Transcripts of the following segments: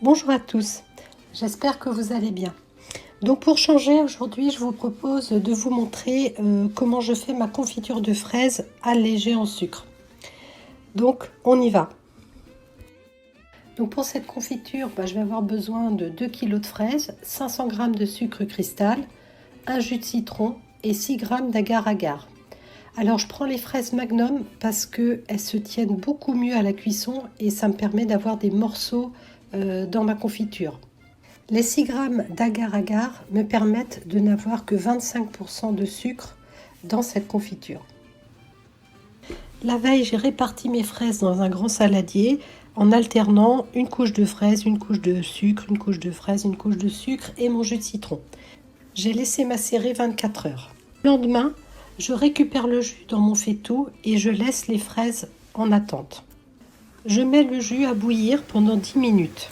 Bonjour à tous, j'espère que vous allez bien. Donc pour changer, aujourd'hui je vous propose de vous montrer comment je fais ma confiture de fraises allégée en sucre. Donc on y va. Donc pour cette confiture, je vais avoir besoin de 2 kg de fraises, 500 g de sucre cristal, un jus de citron et 6 g d'agar-agar. Alors je prends les fraises Magnum parce qu'elles se tiennent beaucoup mieux à la cuisson et ça me permet d'avoir des morceaux dans ma confiture. Les 6 g d'agar-agar me permettent de n'avoir que 25% de sucre dans cette confiture. La veille, j'ai réparti mes fraises dans un grand saladier en alternant une couche de fraises, une couche de sucre, une couche de fraises, une couche de sucre et mon jus de citron. J'ai laissé macérer 24 heures. Le lendemain, je récupère le jus dans mon faitout et je laisse les fraises en attente. Je mets le jus à bouillir pendant 10 minutes.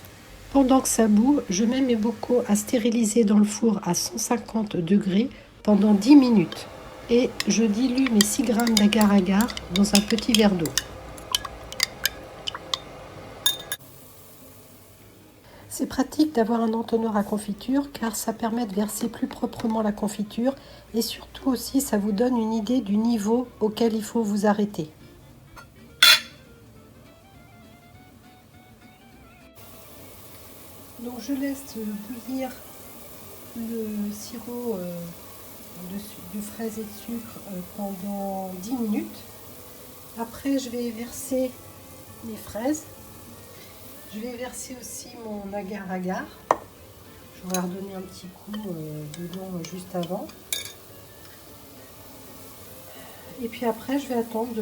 Pendant que ça bout, je mets mes bocaux à stériliser dans le four à 150 degrés pendant 10 minutes. Et je dilue mes 6 g d'agar-agar dans un petit verre d'eau. C'est pratique d'avoir un entonnoir à confiture car ça permet de verser plus proprement la confiture et surtout aussi ça vous donne une idée du niveau auquel il faut vous arrêter. Donc je laisse bouillir le sirop de fraises et de sucre pendant 10 minutes. Après je vais verser mes fraises. Je vais verser aussi mon agar-agar. Je vais redonner un petit coup dedans juste avant. Et puis après je vais attendre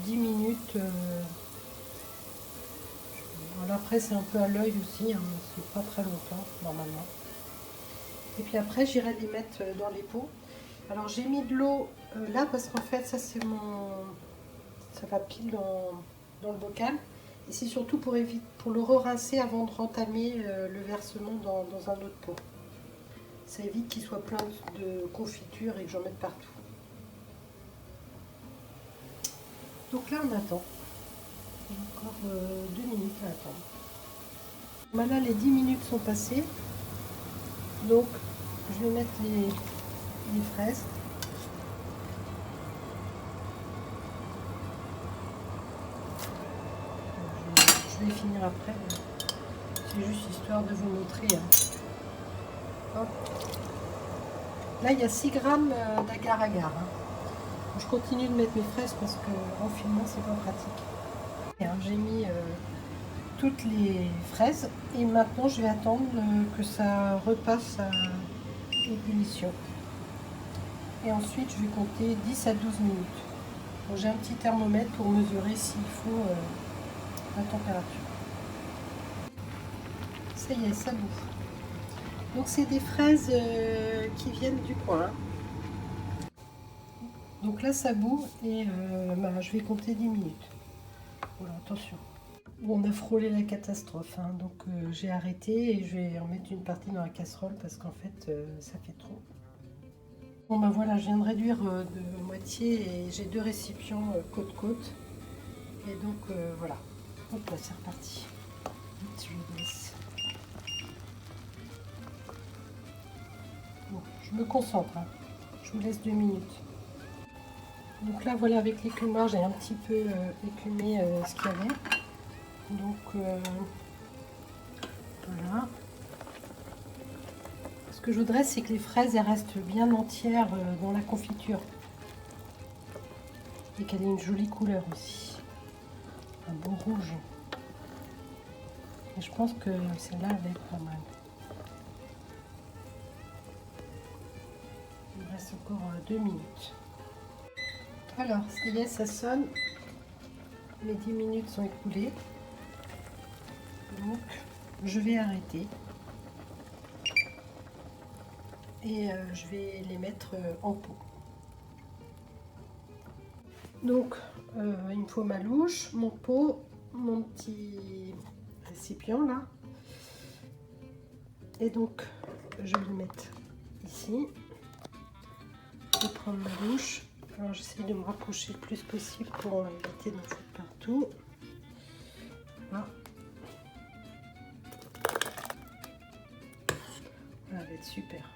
10 minutes. Alors après c'est un peu à l'œil aussi, hein, c'est pas très longtemps normalement. Et puis après j'irai les mettre dans les pots. Alors j'ai mis de l'eau là parce qu'en fait ça c'est ça va pile dans le bocal. Et c'est surtout pour le re-rincer avant de rentamer le versement dans un autre pot. Ça évite qu'il soit plein de confiture et que j'en mette partout. Donc là on attend. Il y a encore 2 minutes à attendre. Voilà, les 10 minutes sont passées. Donc je vais mettre les fraises. Je vais finir après. C'est juste histoire de vous montrer. Hop. Là il y a 6 g d'agar-agar. Je continue de mettre mes fraises parce qu'en filmant c'est pas pratique. J'ai mis toutes les fraises et maintenant je vais attendre que ça repasse à ébullition. Et ensuite je vais compter 10 à 12 minutes. J'ai un petit thermomètre pour mesurer s'il faut la température. Ça y est, ça bouffe. Donc c'est des fraises qui viennent du coin. Donc là ça bout et je vais compter 10 minutes. Voilà, attention. On a frôlé la catastrophe, hein, donc j'ai arrêté et je vais en mettre une partie dans la casserole parce qu'en fait ça fait trop. Bon voilà, je viens de réduire de moitié et j'ai 2 récipients côte-côte. Et donc voilà, hop là c'est reparti. Je le laisse. Bon, je me concentre, hein. Je vous laisse 2 minutes. Donc là voilà, avec l'écumoire j'ai un petit peu écumé ce qu'il y avait. Donc voilà. Ce que je voudrais c'est que les fraises elles restent bien entières dans la confiture. Et qu'elle ait une jolie couleur aussi. Un beau rouge. Et je pense que celle-là va être pas mal. Il me reste encore 2 minutes. Alors, ça y est, ça sonne. Les 10 minutes sont écoulées. Donc, je vais arrêter. Et je vais les mettre en pot. Donc, il me faut ma louche, mon pot, mon petit récipient là. Et donc, je vais le mettre ici. Je vais prendre ma louche. Alors j'essaie de me rapprocher le plus possible pour éviter d'en foutre partout. Voilà. être super.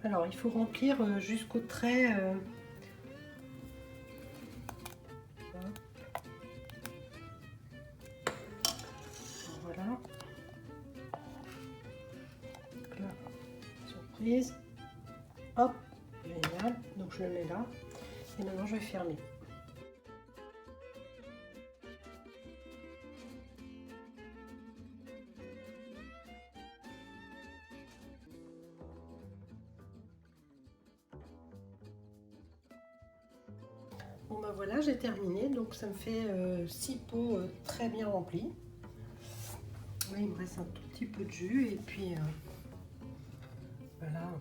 Alors, il faut remplir jusqu'au trait. Voilà. Donc là, surprise. Hop, génial. Donc je le mets là. Et maintenant, je vais fermer. Bon ben voilà, j'ai terminé, donc ça me fait 6 pots très bien remplis. Là, il me reste un tout petit peu de jus et puis voilà.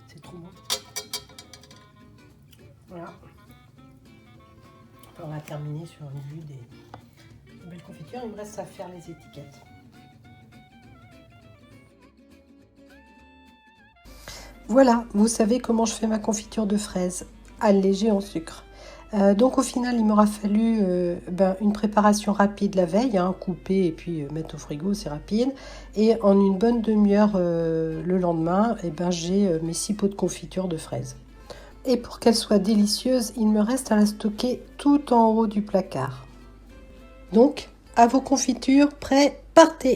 C'est trop bon. Voilà. On va terminer sur une vue des belles confitures. Il me reste à faire les étiquettes. Voilà, vous savez comment je fais ma confiture de fraises, allégée en sucre. Donc au final, il m'aura fallu une préparation rapide la veille, hein, couper et puis mettre au frigo, c'est rapide. Et en une bonne demi-heure le lendemain, j'ai mes 6 pots de confiture de fraises. Et pour qu'elle soit délicieuse, il me reste à la stocker tout en haut du placard. Donc, à vos confitures, prêts, partez!